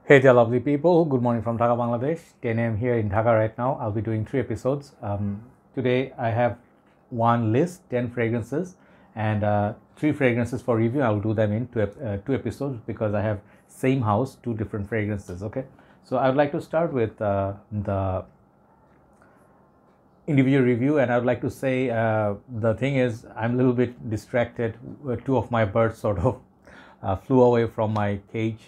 Hey there, lovely people. Good morning from Dhaka, Bangladesh. 10 a.m. here in Dhaka right now. I'll be doing 3 episodes. Today, I have one list, 10 fragrances, and 3 fragrances for review. I'll do them in 2 episodes because I have same house, 2 different fragrances. Okay, so I would like to start with the individual review, and I would like to say the thing is I'm a little bit distracted. Two of my birds sort of flew away from my cage.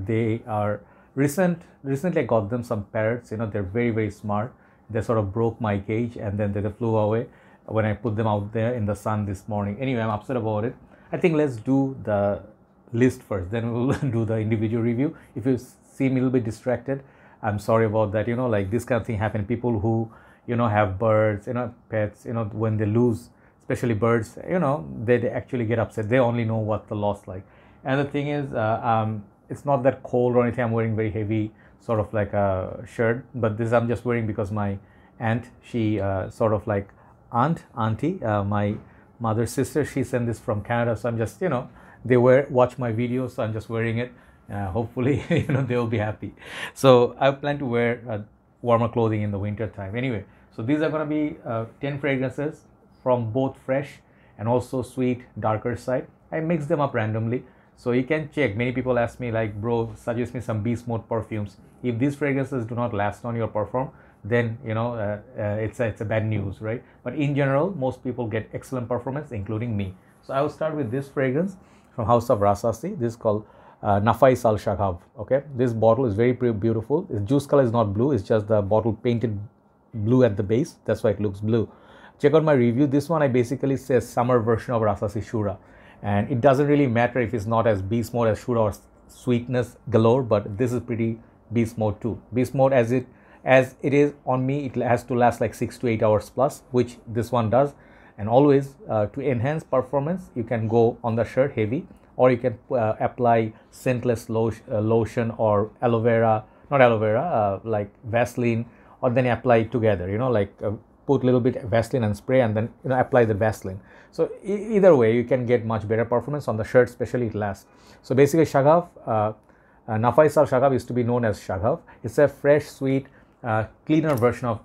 They are recently I got them some parrots. They're very smart. They sort of broke my cage and then they flew away when I put them out there in the sun this morning. Anyway, I'm upset about it. I think let's do the list first, then we'll do the individual review. If you seem a little bit distracted, I'm sorry about that. Like this kind of thing happen. People who have birds, pets, when they lose, especially birds, they actually get upset. They only know what the loss like. And the thing is, it's not that cold or anything. I'm wearing very heavy, sort of like a shirt, but this I'm just wearing because my aunt, she sort of like auntie, my mother's sister, she sent this from Canada. So I'm just, they watch my videos, so I'm just wearing it. Hopefully, they will be happy. So I plan to wear warmer clothing in the winter time. Anyway, so these are going to be 10 fragrances from both fresh and also sweet, darker side. I mix them up randomly. So you can check. Many people ask me like, bro, suggest me some beast mode perfumes. If these fragrances do not last on your perfume, then it's a bad news, right? But in general, most people get excellent performance, including me. So I will start with this fragrance from House of Rasasi. This is called Nafaeis al Shaghaf. Okay, this bottle is very beautiful. Its juice color is not blue. It's just the bottle painted blue at the base. That's why it looks blue. Check out my review. This one I basically say summer version of Rasasi Shura. And it doesn't really matter if it's not as beast mode as Shura or sweetness galore, but this is pretty beast mode too. Beast mode as it is on me, it has to last like 6 to 8 hours plus, which this one does. And always to enhance performance, you can go on the shirt heavy, or you can apply scentless lotion or aloe vera, not aloe vera, like Vaseline, or then apply it together, put a little bit Vaseline and spray and then apply the Vaseline. So either way you can get much better performance on the shirt, especially it lasts. So basically Shaghaf, Nafaeis al Shaghaf is to be known as Shaghaf. It's a fresh, sweet, cleaner version of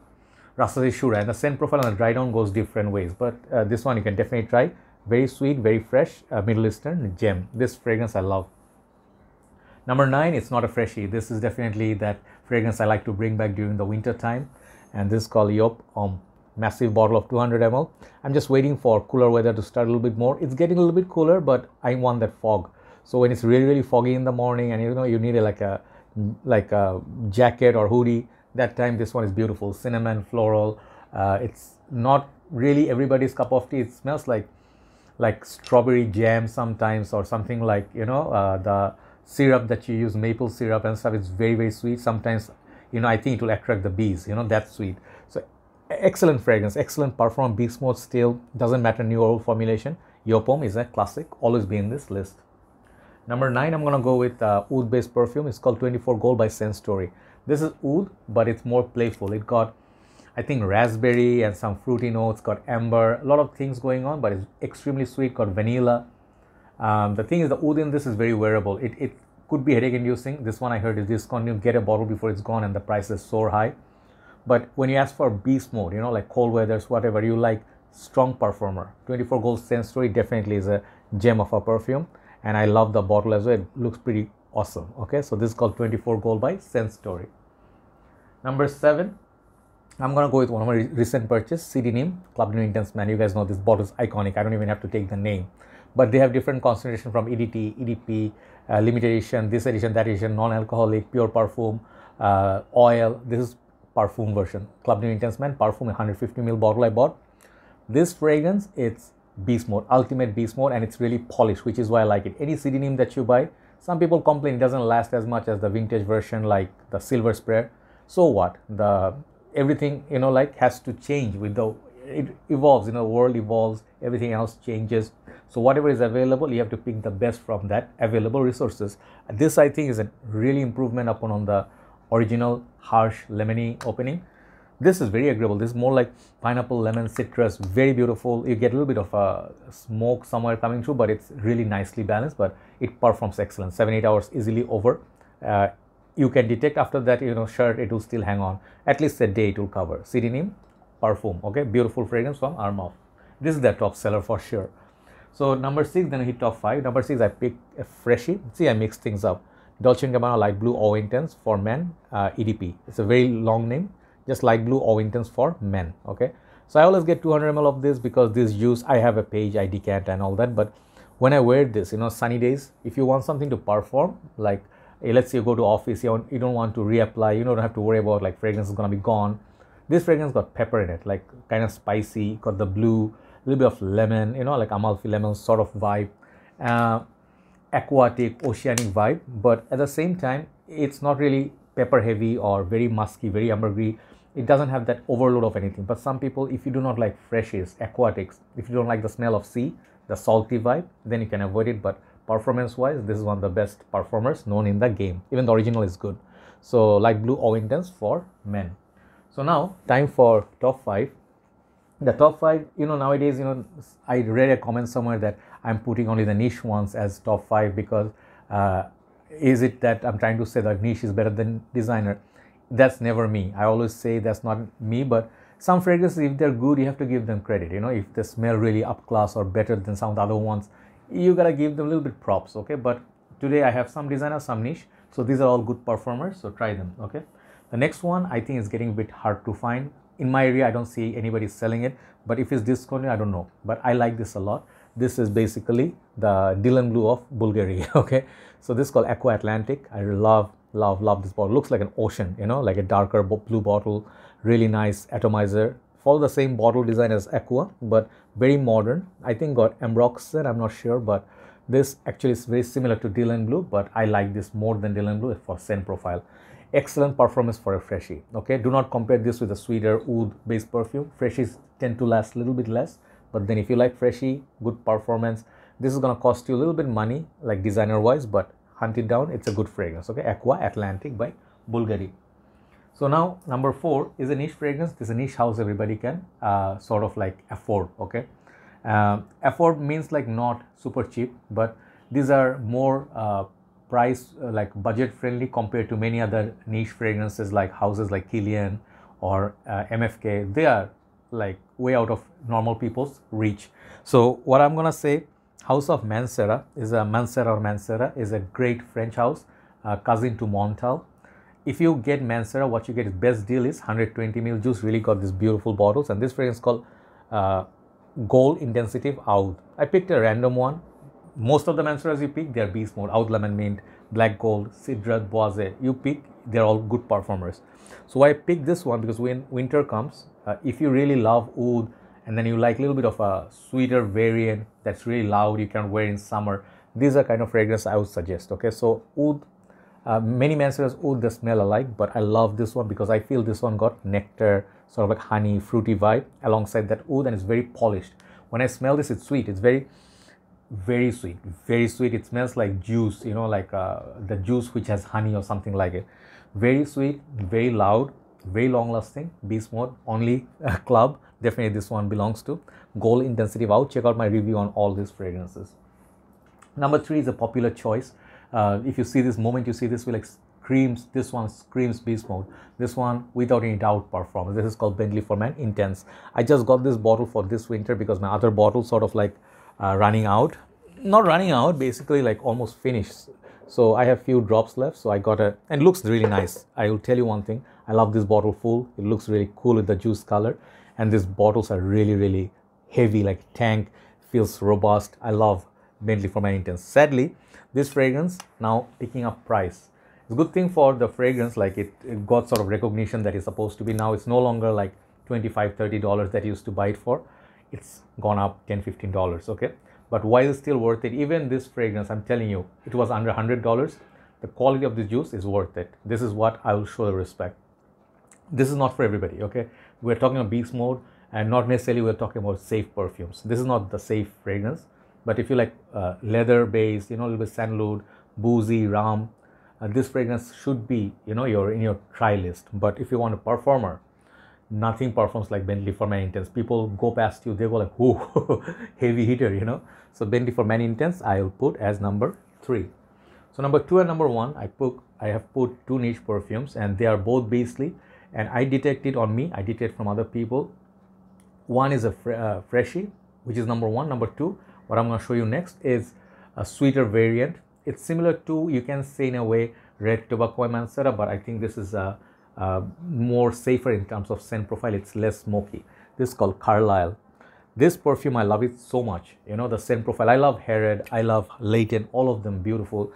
Rasasi Shura, and the scent profile and the dry down goes different ways, but this one you can definitely try. Very sweet, very fresh, Middle Eastern gem. This fragrance I love. Number 9, it's not a freshie. This is definitely that fragrance I like to bring back during the winter time, and this is called Joop Homme. Massive bottle of 200 ml. I'm just waiting for cooler weather to start a little bit more. It's getting a little bit cooler, but I want that fog. So when it's really foggy in the morning and you need like a jacket or hoodie, that time this one is beautiful. Cinnamon, floral. It's not really everybody's cup of tea. It smells like strawberry jam sometimes, or something like the syrup that you use, maple syrup and stuff. It's very sweet. Sometimes I think it will attract the bees. That's sweet. So excellent fragrance, excellent perform. Beast mode still doesn't matter, new or old formulation. Joop Homme is a classic, always be in this list. Number 9, I'm gonna go with Oud based perfume. It's called 24 Gold by Scent Story. This is Oud, but it's more playful. It got, I think, raspberry and some fruity notes, got amber, a lot of things going on, but it's extremely sweet, got vanilla. The thing is, the Oud in this is very wearable. It could be headache inducing. This one I heard is discontinued. Get a bottle before it's gone and the price is so high. But when you ask for beast mode, like cold weathers, whatever you like, strong performer, 24 Gold Scent Story definitely is a gem of a perfume. And I love the bottle as well. It looks pretty awesome. Okay, so this is called 24 Gold by Scent Story. Number 7, I'm going to go with one of my recent purchase, CDNIM, Bleu Intense Man. You guys know this bottle is iconic. I don't even have to take the name. But they have different concentration from EDT, EDP, limited edition, this edition, that edition, non-alcoholic, pure perfume, oil. This is Parfum version. Bleu Intense Man, Parfum, 150 ml bottle I bought. This fragrance, it's beast mode, ultimate beast mode, and it's really polished, which is why I like it. Any CDNIM that you buy, some people complain it doesn't last as much as the vintage version, like the silver spray. So what? Everything has to change with it evolves, world evolves, everything else changes. So whatever is available, you have to pick the best from that available resources. This I think is a really improvement upon on the original harsh lemony opening. This is very agreeable. This is more like pineapple, lemon, citrus, very beautiful. You get a little bit of a smoke somewhere coming through, but it's really nicely balanced, but it performs excellent. 7-8 hours easily over. you can detect after that, shirt, it will still hang on. At least a day it will cover. CDNIM Parfum, okay, beautiful fragrance from Armaf. This is the top seller for sure. So number 6, then I hit top 5. Number 6, I picked a Freshie. See, I mixed things up. Dolce & Gabbana Light Blue Eau Intense for men, EDP. It's a very long name, just Light Blue Eau Intense for men, okay. So I always get 200 ml of this because this juice, I have a page, I decant and all that, but when I wear this, sunny days, if you want something to perform, like let's say you go to office, you don't want to reapply, you don't have to worry about like fragrance is gonna be gone. This fragrance got pepper in it, like kind of spicy, got the blue, a little bit of lemon, like Amalfi lemon sort of vibe, aquatic, oceanic vibe, but at the same time, it's not really pepper heavy or very musky, very ambergris. It doesn't have that overload of anything. But some people, if you do not like freshies, aquatics, if you don't like the smell of sea, the salty vibe, then you can avoid it. But performance wise, this is one of the best performers known in the game. Even the original is good. So Light Blue Eau Intense for men. So now time for top 5. The top 5, nowadays, I read a comment somewhere that I'm putting only the niche ones as top 5 because is it that I'm trying to say that niche is better than designer? That's never me. I always say that's not me, but some fragrances, if they're good, you have to give them credit. If they smell really up class or better than some of the other ones, you gotta give them a little bit props, okay. But today I have some designer, some niche, so these are all good performers, so try them, okay. The next one I think is getting a bit hard to find. In my area I don't see anybody selling it, but if it's discounted I don't know, but I like this a lot. This is basically the Dylan Blue of Bvlgari, okay. So this is called Aqva Atlantic. I love this bottle. Looks like an ocean, like a darker blue bottle, really nice atomizer. Follow the same bottle design as Aqva, but very modern. I think got Ambroxan, I'm not sure, but this actually is very similar to Dylan Blue, but I like this more than Dylan Blue for scent profile. Excellent performance for a Freshie, okay. Do not compare this with a sweeter Oud based perfume. Freshies tend to last a little bit less, but then if you like Freshie, good performance, this is gonna cost you a little bit money, like designer wise, but hunt it down, it's a good fragrance, okay. Aqva Atlantic by Bvlgari. So now number 4 is a niche fragrance. This is a niche house everybody can sort of like afford, okay. Afford means like not super cheap, but these are more price like budget friendly compared to many other niche fragrances like houses like Kilian or MFK. They are like way out of normal people's reach. So what I'm gonna say, House of Mancera is Mancera is a great French house, cousin to Montal. If you get Mancera, what you get is best deal is 120 ml juice. Really got these beautiful bottles, and this fragrance is called Gold Intensitive Aoud. I picked a random one. Most of the Manceras you pick, they're beast mode. Oud Lemon Mint, Black Gold, Cidrat, Boise. You pick, they're all good performers. So I picked this one because when winter comes, if you really love Oud and then you like a little bit of a sweeter variant that's really loud, you can wear in summer. These are kind of fragrance I would suggest. Okay, so Oud, many Manceras Oud they smell alike, but I love this one because I feel this one got nectar, sort of like honey, fruity vibe alongside that Oud, and it's very polished. When I smell this, it's sweet. It's very sweet, very sweet. It smells like juice, like the juice which has honey or something like it. Very sweet, very loud, very long lasting. Beast mode, only club. Definitely this one belongs to Gold Intensitive Out. Check out my review on all these fragrances. Number 3 is a popular choice. If you see this moment, you see this, like screams. This one screams beast mode. This one without any doubt performance. This is called Bentley For Men Intense. I just got this bottle for this winter because my other bottle sort of like running out. Not running out, basically like almost finished. So I have few drops left, so I got a, and it looks really nice. I will tell you one thing, I love this bottle full. It looks really cool with the juice color, and these bottles are really heavy, like tank, feels robust. I love Bentley For Men Intense. Sadly, this fragrance now picking up price. It's a good thing for the fragrance, like it got sort of recognition that it's supposed to be. Now it's no longer like $25-30 that you used to buy it for. It's gone up $10-15, okay. But why is it still worth it? Even this fragrance, I'm telling you, it was under $100. The quality of this juice is worth it. This is what I will show the respect. This is not for everybody, okay? We're talking about beast mode, and not necessarily we're talking about safe perfumes. This is not the safe fragrance, but if you like leather based, a little bit sandalwood, boozy, rum, this fragrance should be, you're in your try list. But if you want a performer, nothing performs like Bentley For Men Intense. People go past you, they go like, whoo, heavy hitter, So Bentley For Men Intense, I will put as number 3. So number 2 and number 1, I have put 2 niche perfumes, and they are both beastly, and I detect it on me, I detect from other people. One is a Freshie, which is number 1. Number 2, what I'm going to show you next, is a sweeter variant. It's similar to, you can say in a way, Red Tobacco and Mancera, but I think this is a more safer in terms of scent profile. It's less smoky. This is called Carlisle. This perfume, I love it so much. You know, the scent profile. I love Harrod, I love Leighton, all of them beautiful.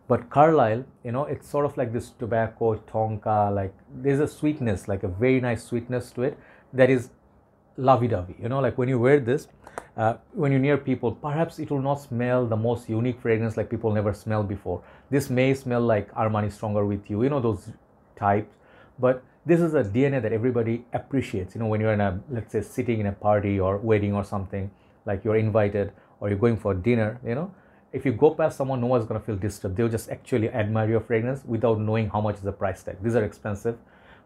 But Carlisle, you know, it's sort of like this tobacco, tonka, like there's a sweetness, like a very nice sweetness to it that is lovey-dovey. You know, like when you wear this, when you're near people, perhaps it will not smell the most unique fragrance like people never smelled before. This may smell like Armani Stronger With You, you know, those types. But this is a DNA that everybody appreciates. You know, when you're in a, let's say, sitting in a party or wedding or something, like you're invited or you're going for dinner, you know, if you go past someone, no one's going to feel disturbed. They'll just actually admire your fragrance without knowing how much is the price tag. These are expensive,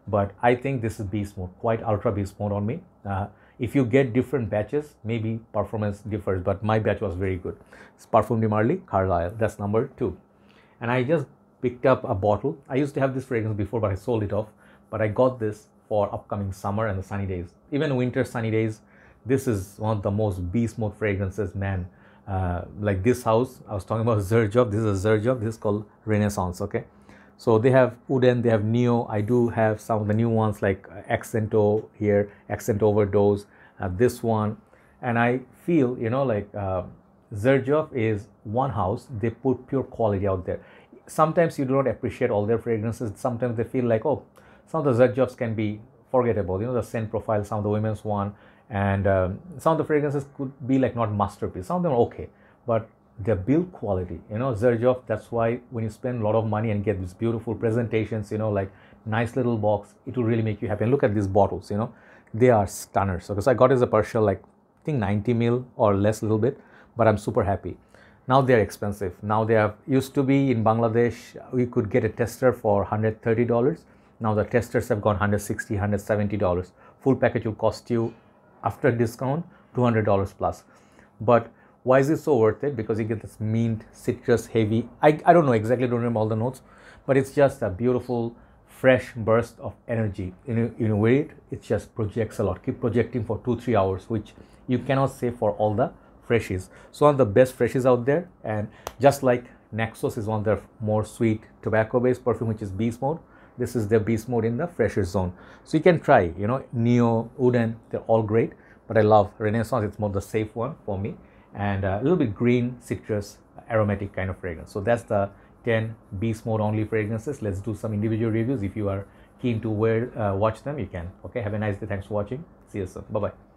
but I think this is beast mode, quite ultra beast mode on me. If you get different batches, maybe performance differs, but my batch was very good. It's Parfum de Marly, Carlisle. That's number 2. And I just picked up a bottle. I used to have this fragrance before, but I sold it off. But I got this for upcoming summer and the sunny days. Even winter sunny days, this is one of the most beast mode fragrances, man. Like this house, I was talking about Xerjoff. This is a Xerjoff. This is called Renaissance, okay? So they have Wooden, they have Neo. I do have some of the new ones like Accento here, Accent Overdose, this one. And I feel, you know, like Xerjoff is one house. They put pure quality out there. Sometimes you do not appreciate all their fragrances. Sometimes they feel like, oh, some of the Xerjoffs can be forgettable. You know, the scent profile, some of the women's one. And some of the fragrances could be like not masterpiece. Some of them are okay, but they're build quality. You know, Xerjoff, that's why when you spend a lot of money and get these beautiful presentations, you know, like nice little box, it will really make you happy. And look at these bottles, you know, they are stunners. Okay, so I got it as a partial, like I think 90 ml or less a little bit, but I'm super happy. Now they're expensive. Now they have, used to be in Bangladesh, we could get a tester for $130. Now the testers have gone $160, $170. Full package will cost you, after discount, $200 plus. But why is it so worth it? Because you get this mint, citrus, heavy. I don't know exactly, don't remember all the notes, but it's just a beautiful, fresh burst of energy. You know, wear it, it just projects a lot. Keep projecting for 2-3 hours, which you cannot say for all the Freshies. So one of the best Freshies out there, and just like Naxos is one of the more sweet tobacco-based perfume, which is beast mode. This is the beast mode in the fresher zone. So you can try, you know, Neo, Wooden, they're all great, but I love Renaissance. It's more the safe one for me, and a little bit green, citrus, aromatic kind of fragrance. So that's the 10 beast mode only fragrances. Let's do some individual reviews. If you are keen to watch them, you can. Okay, have a nice day. Thanks for watching. See you soon. Bye bye.